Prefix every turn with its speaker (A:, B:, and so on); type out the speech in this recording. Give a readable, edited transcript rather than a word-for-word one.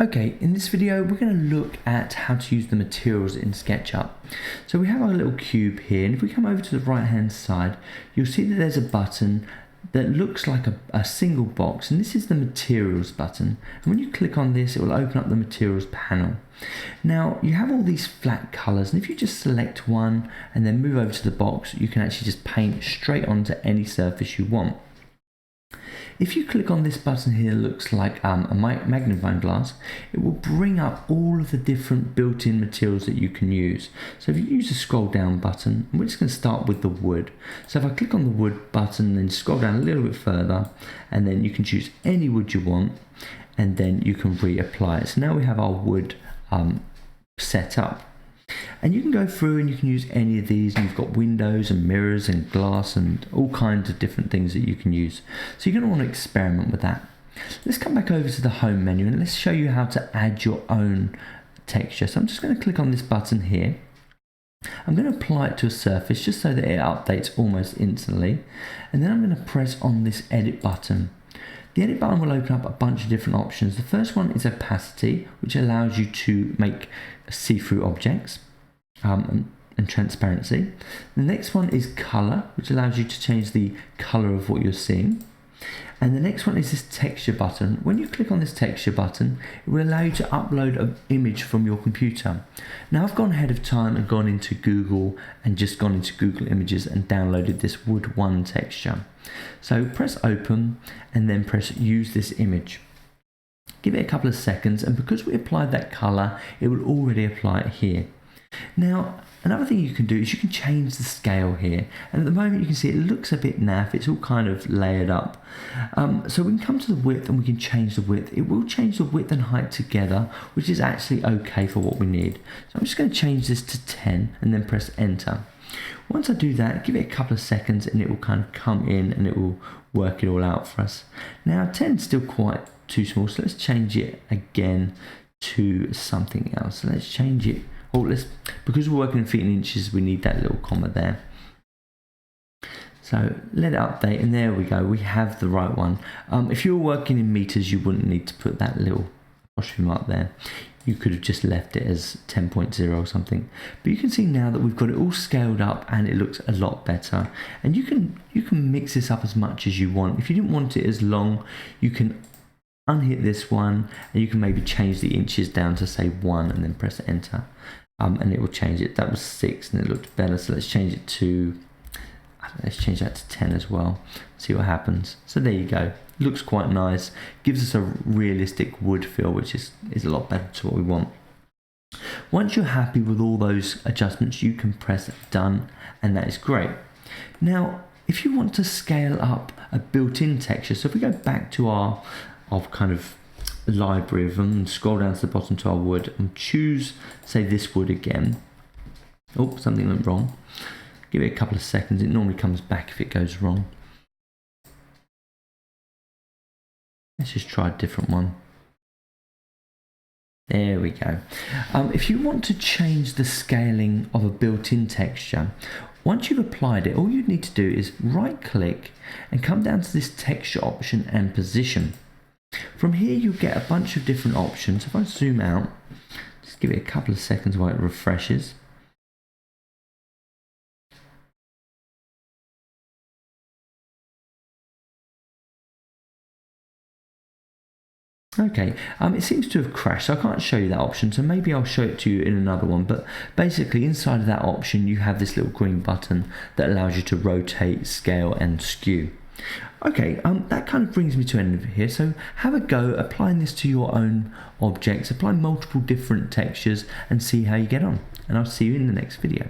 A: Okay, in this video we're going to look at how to use the materials in SketchUp. So we have our little cube here, and if we come over to the right hand side, you'll see that there's a button that looks like a single box, and this is the materials button. And when you click on this, it will open up the materials panel. Now you have all these flat colors, and if you just select one and then move over to the box, you can actually just paint straight onto any surface you want. If you click on this button here, it looks like a magnifying glass. It will bring up all of the different built-in materials that you can use. So if you use the scroll down button, we're just going to start with the wood. So if I click on the wood button, then scroll down a little bit further, and then you can choose any wood you want, and then you can reapply it. So now we have our wood set up. And you can go through and you can use any of these, and you've got windows and mirrors and glass and all kinds of different things that you can use. So you're going to want to experiment with that. Let's come back over to the home menu and let's show you how to add your own texture. So I'm just going to click on this button here. I'm going to apply it to a surface just so that it updates almost instantly. And then I'm going to press on this edit button. The edit button will open up a bunch of different options. The first one is opacity, which allows you to make see-through objects and transparency. The next one is color, which allows you to change the color of what you're seeing. And the next one is this texture button. When you click on this texture button, it will allow you to upload an image from your computer. Now I've gone ahead of time and gone into Google and just gone into Google Images and downloaded this Wood 1 texture. So press open and then press use this image. Give it a couple of seconds, and because we applied that color, it will already apply it here. Now, another thing you can do is you can change the scale here, and at the moment you can see it looks a bit naff, it's all kind of layered up. So we can come to the width and we can change the width. It will change the width and height together, which is actually okay for what we need. So I'm just going to change this to 10 and then press enter. Once I do that, give it a couple of seconds and it will kind of come in and it will work it all out for us. Now 10 is still quite too small, so let's change it again to something else. So let's change it. Because we're working in feet and inches, we need that little comma there. So let it update, and there we go, we have the right one. If you were working in meters, you wouldn't need to put that little apostrophe mark there. You could have just left it as 10.0 or something. But you can see now that we've got it all scaled up and it looks a lot better. And you can mix this up as much as you want. If you didn't want it as long, you can unhit this one and you can maybe change the inches down to say 1 and then press enter. And it will change it. That was 6 and it looked better, so let's change it to, let's change that to 10 as well, see what happens. So there you go, looks quite nice, gives us a realistic wood feel, which is a lot better to what we want. Once you're happy with all those adjustments, you can press done, and that is great. Now if you want to scale up a built-in texture, so if we go back to our kind of library of them and scroll down to the bottom to our wood and choose, say, this wood again. Oh, something went wrong. Give it a couple of seconds, it normally comes back if it goes wrong. Let's just try a different one. There we go. If you want to change the scaling of a built-in texture, once you've applied it, all you need to do is right click and come down to this texture option and position. From here you'll get a bunch of different options. If I zoom out, just give it a couple of seconds while it refreshes. Okay, it seems to have crashed, so I can't show you that option, so maybe I'll show it to you in another one. But basically inside of that option you have this little green button that allows you to rotate, scale and skew. Okay, that kind of brings me to an end of here. So have a go applying this to your own objects, apply multiple different textures and see how you get on. And I'll see you in the next video.